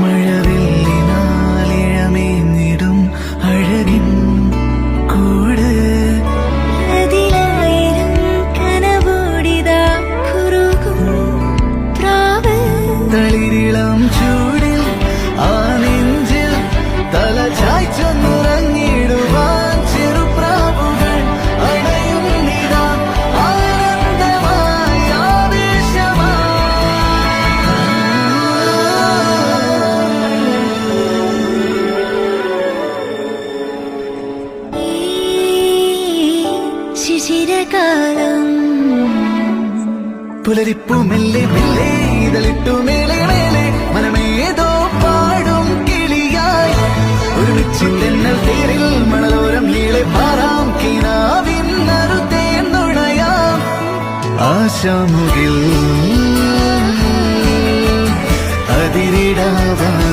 മഴവില്ലിനാൽ ഇഴമേഞ്ഞിടും അഴകിൻ കൂട് അതിലായിരം കനവോടിതാ കുറുകും പ്രാവ് തളിരിളം ചൂടിൽ ആ നെഞ്ചിൽ തല ചായ്ച്ചൊന്നുറങ്ങിടുവാൻ ചെറുപ്രാവുകൾ അണയുന്നിതാ ആനന്ദമായി ഈ ശിശിരകാലം പുലരിപ്പു മെല്ലെ മെല്ലെ ഇതളിട്ടു മേലെ മേലെ മനമേതോ പാടും കിളിയായി ഒരുമിച്ചിണ്ടെന്നൽ തേരിൽ മണലോരം നീളെ പാറാം കിനാവിൻ നറുത്തേ നുണയാം ആശാമുകിൽ അതിരിടാവാൻ